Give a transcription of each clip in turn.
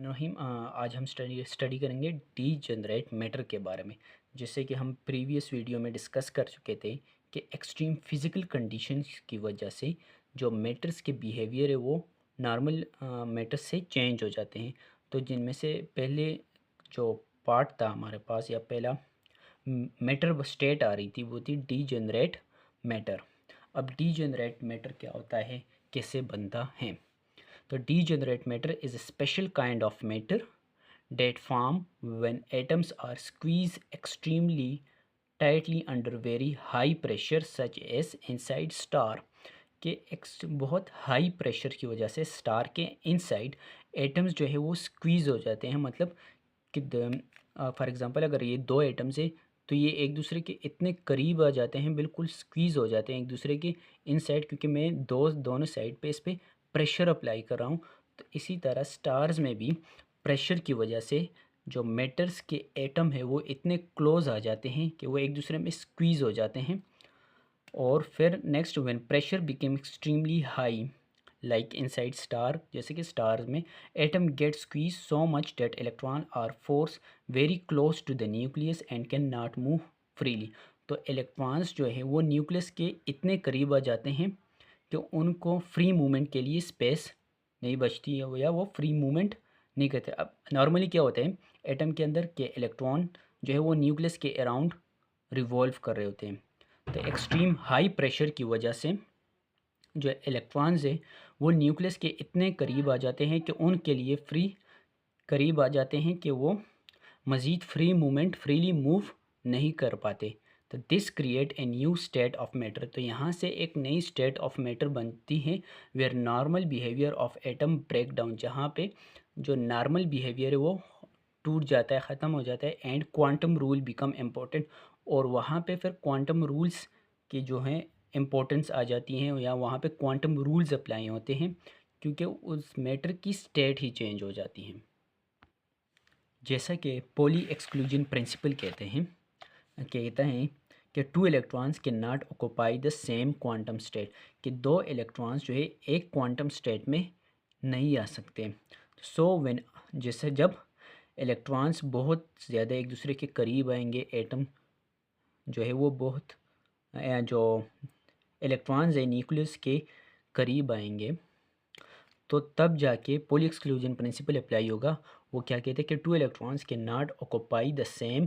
रहीम आज हम स्टडी करेंगे डीजेनरेट मैटर के बारे में। जैसे कि हम प्रीवियस वीडियो में डिस्कस कर चुके थे कि एक्सट्रीम फिज़िकल कंडीशंस की वजह से जो मैटर्स के बिहेवियर है वो नॉर्मल मैटर्स से चेंज हो जाते हैं। तो जिनमें से पहले जो पार्ट था हमारे पास या पहला मैटर स्टेट आ रही थी वो थी डीजेनरेट मैटर। अब डीजेनरेट मैटर क्या होता है, कैसे बनता है? तो degenerate matter is a special kind of matter that form when atoms are squeezed extremely tightly under very high pressure such as inside star के बहुत हाई प्रेशर की वजह से स्टार के इनसाइड एटम्स जो है वो स्क्वीज़ हो जाते हैं। मतलब कि फॉर एग्जांपल अगर ये दो एटम्स है तो ये एक दूसरे के इतने करीब आ जाते हैं, बिल्कुल स्क्वीज़ हो जाते हैं एक दूसरे के इनसाइड, क्योंकि मैं दोनों साइड पे इस पर प्रेशर अप्लाई कर रहा हूँ। तो इसी तरह स्टार्स में भी प्रेशर की वजह से जो मेटल्स के एटम है वो इतने क्लोज आ जाते हैं कि वो एक दूसरे में स्क्वीज़ हो जाते हैं। और फिर next when pressure became extremely high like inside star, जैसे कि स्टार में atom get squeeze so much that electron are force very close to the nucleus and can not move freely. तो इलेक्ट्रॉन्स जो है वो न्यूक्लियस के इतने करीब आ जाते हैं कि उनको फ्री मूवमेंट के लिए स्पेस नहीं बचती है या वो फ्री मूवमेंट नहीं करते। अब नॉर्मली क्या होता है, एटम के अंदर के इलेक्ट्रॉन जो है वो न्यूक्लियस के अराउंड रिवॉल्व कर रहे होते हैं। तो एक्सट्रीम हाई प्रेशर की वजह से जो इलेक्ट्रॉन्स है वो न्यूक्लियस के इतने करीब आ जाते हैं कि उनके लिए करीब आ जाते हैं कि वो मज़ीद फ्री मूवमेंट फ्रीली मूव नहीं कर पाते। तो this create a new state of matter. तो यहाँ से एक नई स्टेट ऑफ मैटर बनती है where normal behaviour of atom break down, जहाँ पे जो नॉर्मल बिहेवियर है वो टूट जाता है, ख़त्म हो जाता है and quantum rule become important. और वहाँ पे फिर क्वांटम रूल्स की जो हैं इम्पोर्टेंस आ जाती हैं या वहाँ पे क्वांटम रूल्स अप्लाई होते हैं, क्योंकि उस मैटर की स्टेट ही चेंज हो जाती है। जैसा कि पॉली एक्सक्लूजन प्रिंसिपल कहता हैं कि टू इलेक्ट्रॉन्स के not occupy the same quantum state, कि दो इलेक्ट्रॉन्स जो है एक क्वांटम स्टेट में नहीं आ सकते। सो व्हेन, जैसे जब इलेक्ट्रॉन्स बहुत ज़्यादा एक दूसरे के करीब आएंगे, एटम जो है वो बहुत जो इलेक्ट्रॉन्स है न्यूक्लियस के करीब आएंगे, तो तब जाके पॉली एक्सक्लूजन प्रिंसिपल अप्लाई होगा। वो क्या कहते हैं कि टू इलेक्ट्रॉन्स के not occupy the same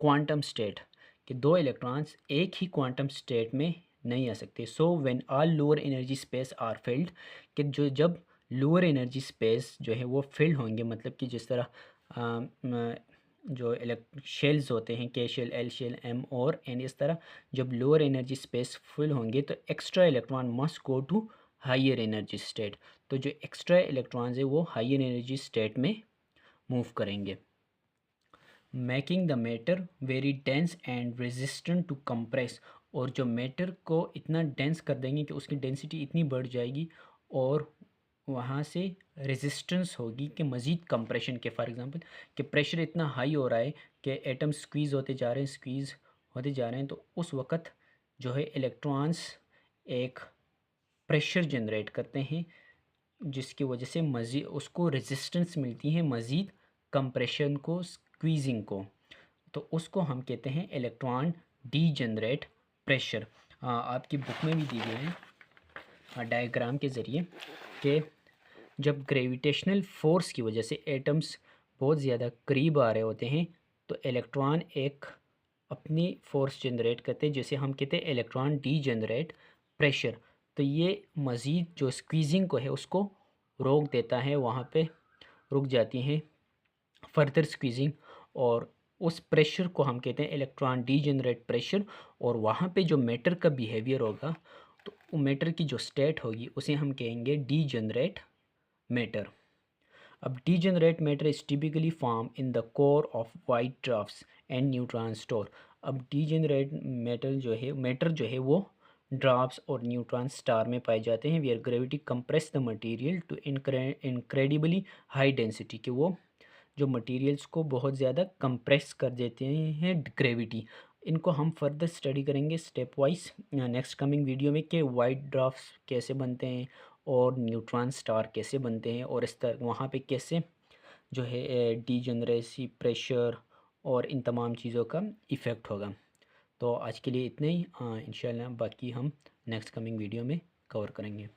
quantum state, कि दो इलेक्ट्रॉन्स एक ही क्वांटम स्टेट में नहीं आ सकते। So when all lower energy space are filled, कि जब लोअर एनर्जी स्पेस जो है वो फिल्ड होंगे, मतलब कि जिस तरह जो शेल्स होते हैं, K shell, L shell, M और एन, इस तरह जब लोअर एनर्जी स्पेस फुल होंगे तो extra electron must go to higher energy state. तो जो एक्स्ट्रा इलेक्ट्रॉन्स है वो हायर एनर्जी स्टेट में मूव करेंगे, making the matter very dense and resistant to compress. और जो मैटर को इतना डेंस कर देंगे कि उसकी डेंसिटी इतनी बढ़ जाएगी और वहाँ से रेजिस्टेंस होगी कि मज़ीद कंप्रेशन के। फॉर एग्जांपल कि प्रेशर इतना हाई हो रहा है कि एटम स्क्वीज़ होते जा रहे हैं, स्क्वीज़ होते जा रहे हैं, तो उस वक़्त जो है इलेक्ट्रॉन्स एक प्रेशर जनरेट करते हैं, जिसकी वजह से मज़ीद उसको रेजिस्टेंस मिलती है, मज़ीद कंप्रेशन को, स्क्वीजिंग को। तो उसको हम कहते हैं इलेक्ट्रॉन डीजनरेट प्रेशर। आपकी बुक में भी दी गई है डायग्राम के ज़रिए कि जब ग्रेविटेशनल फोर्स की वजह से एटम्स बहुत ज़्यादा करीब आ रहे होते हैं तो इलेक्ट्रॉन एक अपनी फोर्स जनरेट करते हैं, जैसे हम कहते हैं इलेक्ट्रॉन डीजनरेट प्रेशर। तो ये मज़ीद जो स्क्वीज़िंग को है उसको रोक देता है, वहाँ पे रुक जाती है फर्दर स्क्वीज़िंग, और उस प्रेशर को हम कहते हैं इलेक्ट्रॉन डीजनरेट प्रेशर। और वहाँ पे जो मैटर का बिहेवियर होगा, तो वो मैटर की जो स्टेट होगी उसे हम कहेंगे डीजनरेट मैटर। अब degenerate matter is typically form in the core of white drafts and neutron star. अब डीजनरेट मैटर जो है वो ड्राफ्ट्स और न्यूट्रॉन स्टार में पाए जाते हैं, where gravity compress the material to incredibly high density, कि वो जो मटेरियल्स को बहुत ज़्यादा कंप्रेस कर देते हैं ग्रेविटी। इनको हम फर्दर स्टडी करेंगे step wise next coming video में, कि वाइट ड्राफ्ट्स कैसे बनते हैं और न्यूट्रॉन स्टार कैसे बनते हैं और इस तरह वहाँ पे कैसे जो है डीजनरेसी, प्रेशर और इन तमाम चीज़ों का इफ़ेक्ट होगा। तो आज के लिए इतना ही। इंशाल्लाह बाकी हम नेक्स्ट कमिंग वीडियो में कवर करेंगे।